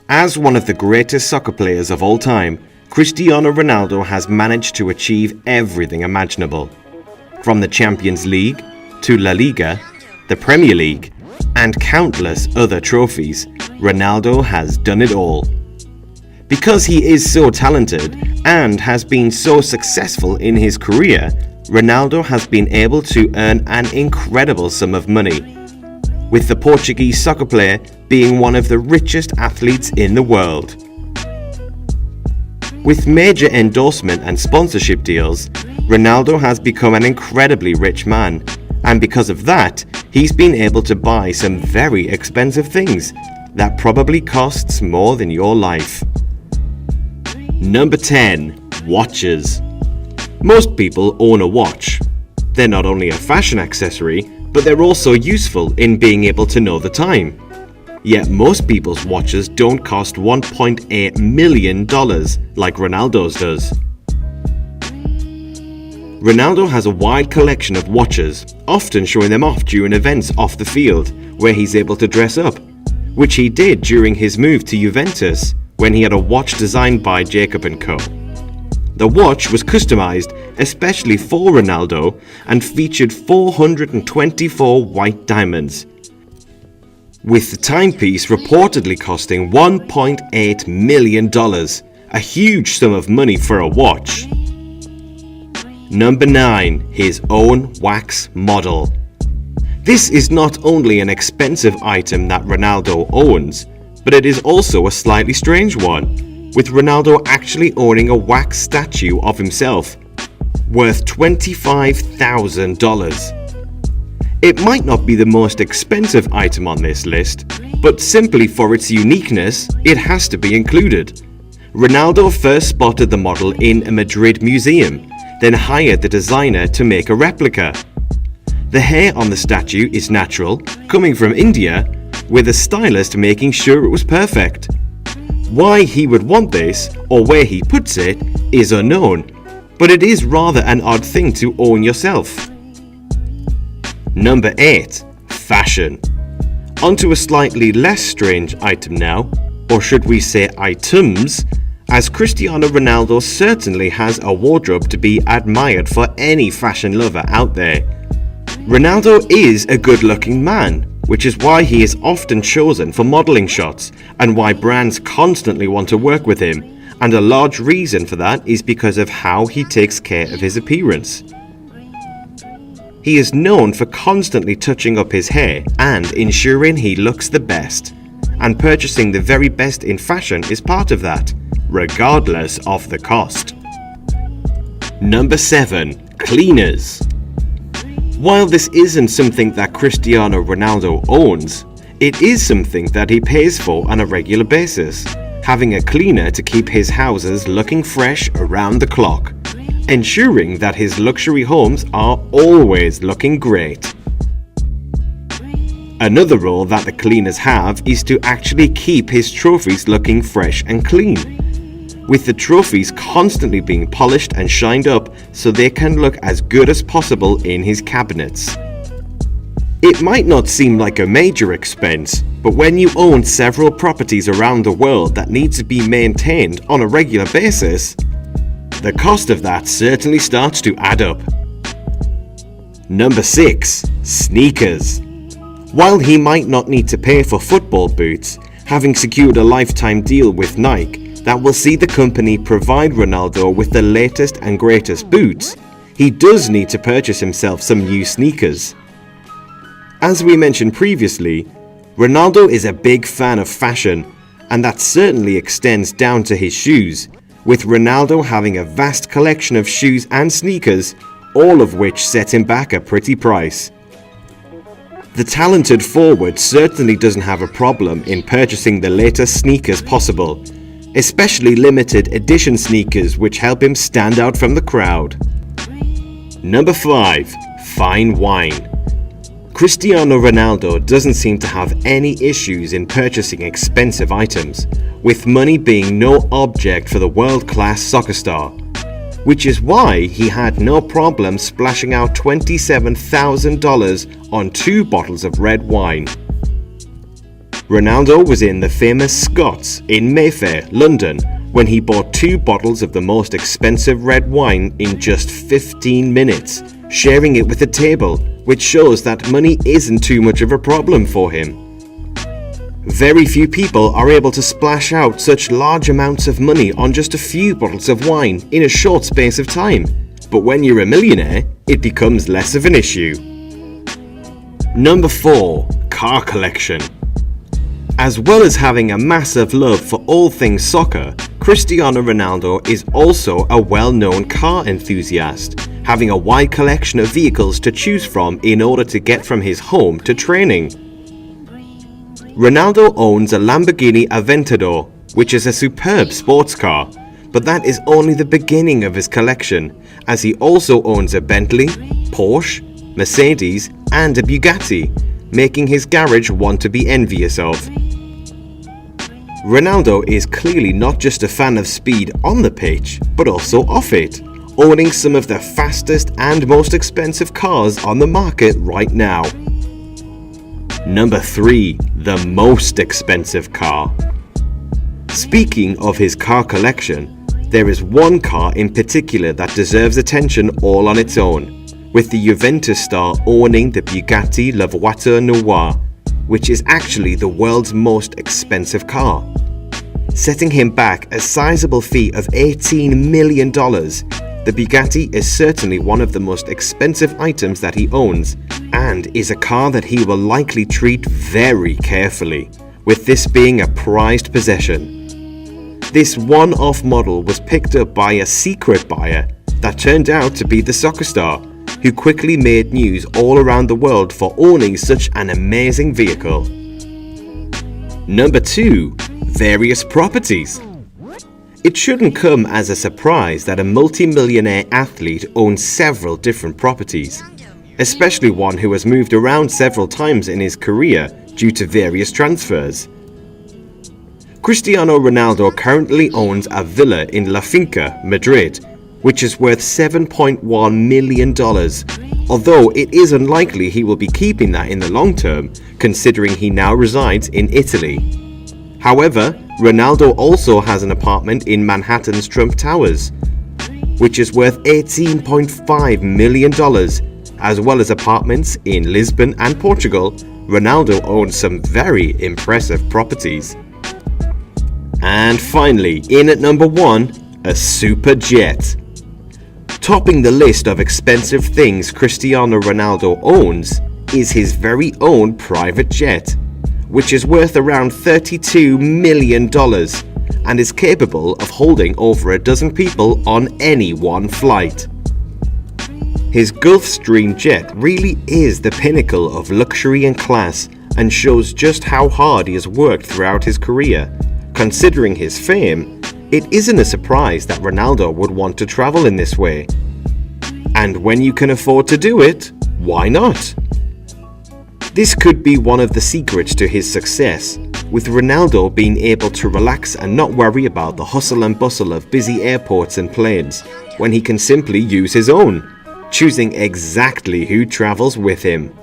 As one of the greatest soccer players of all time, Cristiano Ronaldo has managed to achieve everything imaginable. From the Champions League to La Liga, the Premier League, and countless other trophies, Ronaldo has done it all. Because he is so talented and has been so successful in his career, Ronaldo has been able to earn an incredible sum of money, with the Portuguese soccer player being one of the richest athletes in the world. With major endorsement and sponsorship deals, Ronaldo has become an incredibly rich man, and because of that, he's been able to buy some very expensive things that probably costs more than your life. Number 10. Watches. Most people own a watch. They're not only a fashion accessory, but they're also useful in being able to know the time. Yet most people's watches don't cost $1.8 million like Ronaldo's does. Ronaldo has a wide collection of watches, often showing them off during events off the field, where he's able to dress up, which he did during his move to Juventus, when he had a watch designed by Jacob & Co. The watch was customized especially for Ronaldo and featured 424 white diamonds, with the timepiece reportedly costing $1.8 million, a huge sum of money for a watch. Number 9. His own wax model. This is not only an expensive item that Ronaldo owns, but it is also a slightly strange one, with Ronaldo actually owning a wax statue of himself, worth $25,000. It might not be the most expensive item on this list, but simply for its uniqueness, it has to be included. Ronaldo first spotted the model in a Madrid museum, then hired the designer to make a replica. The hair on the statue is natural, coming from India, with a stylist making sure it was perfect. Why he would want this, or where he puts it, is unknown, but it is rather an odd thing to own yourself. Number 8. Fashion. Onto a slightly less strange item now, or should we say items, as Cristiano Ronaldo certainly has a wardrobe to be admired for any fashion lover out there. Ronaldo is a good-looking man, which is why he is often chosen for modeling shots and why brands constantly want to work with him, and a large reason for that is because of how he takes care of his appearance. He is known for constantly touching up his hair and ensuring he looks the best, and purchasing the very best in fashion is part of that, regardless of the cost. Number 7. Cleaners. While this isn't something that Cristiano Ronaldo owns, it is something that he pays for on a regular basis, having a cleaner to keep his houses looking fresh around the clock, ensuring that his luxury homes are always looking great. Another role that the cleaners have is to actually keep his trophies looking fresh and clean, with the trophies constantly being polished and shined up so they can look as good as possible in his cabinets. It might not seem like a major expense, but when you own several properties around the world that need to be maintained on a regular basis, the cost of that certainly starts to add up. Number 6. Sneakers. While he might not need to pay for football boots, having secured a lifetime deal with Nike that will see the company provide Ronaldo with the latest and greatest boots, he does need to purchase himself some new sneakers. As we mentioned previously, Ronaldo is a big fan of fashion, and that certainly extends down to his shoes, with Ronaldo having a vast collection of shoes and sneakers, all of which set him back a pretty price. The talented forward certainly doesn't have a problem in purchasing the latest sneakers possible, especially limited edition sneakers which help him stand out from the crowd. Number 5. Fine wine. Cristiano Ronaldo doesn't seem to have any issues in purchasing expensive items, with money being no object for the world-class soccer star, which is why he had no problem splashing out $27,000 on 2 bottles of red wine. Ronaldo was in the famous Scots in Mayfair, London, when he bought 2 bottles of the most expensive red wine in just 15 minutes, sharing it with the table, which shows that money isn't too much of a problem for him. Very few people are able to splash out such large amounts of money on just a few bottles of wine in a short space of time, but when you're a millionaire, it becomes less of an issue. Number 4. Car collection. As well as having a massive love for all things soccer, Cristiano Ronaldo is also a well-known car enthusiast, having a wide collection of vehicles to choose from in order to get from his home to training. Ronaldo owns a Lamborghini Aventador, which is a superb sports car, but that is only the beginning of his collection, as he also owns a Bentley, Porsche, Mercedes and a Bugatti, making his garage one to be envious of. Ronaldo is clearly not just a fan of speed on the pitch, but also off it, owning some of the fastest and most expensive cars on the market right now. Number 3. The most expensive car. Speaking of his car collection, there is one car in particular that deserves attention all on its own, with the Juventus star owning the Bugatti La Voiture Noire, which is actually the world's most expensive car. Setting him back a sizable fee of $18 million, the Bugatti is certainly one of the most expensive items that he owns, and is a car that he will likely treat very carefully, with this being a prized possession. This one-off model was picked up by a secret buyer that turned out to be the soccer star, who quickly made news all around the world for owning such an amazing vehicle. Number 2. Various properties. It shouldn't come as a surprise that a multi-millionaire athlete owns several different properties, especially one who has moved around several times in his career due to various transfers. Cristiano Ronaldo currently owns a villa in La Finca, Madrid, which is worth $7.1 million, although it is unlikely he will be keeping that in the long term, considering he now resides in Italy. However, Ronaldo also has an apartment in Manhattan's Trump Towers, which is worth $18.5 million, as well as apartments in Lisbon and Portugal. Ronaldo owns some very impressive properties. And finally, in at number 1, a super jet. Topping the list of expensive things Cristiano Ronaldo owns is his very own private jet, which is worth around $32 million and is capable of holding over a dozen people on any one flight. His Gulfstream jet really is the pinnacle of luxury and class, and shows just how hard he has worked throughout his career. Considering his fame, it isn't a surprise that Ronaldo would want to travel in this way. And when you can afford to do it, why not? This could be one of the secrets to his success, with Ronaldo being able to relax and not worry about the hustle and bustle of busy airports and planes, when he can simply use his own, choosing exactly who travels with him.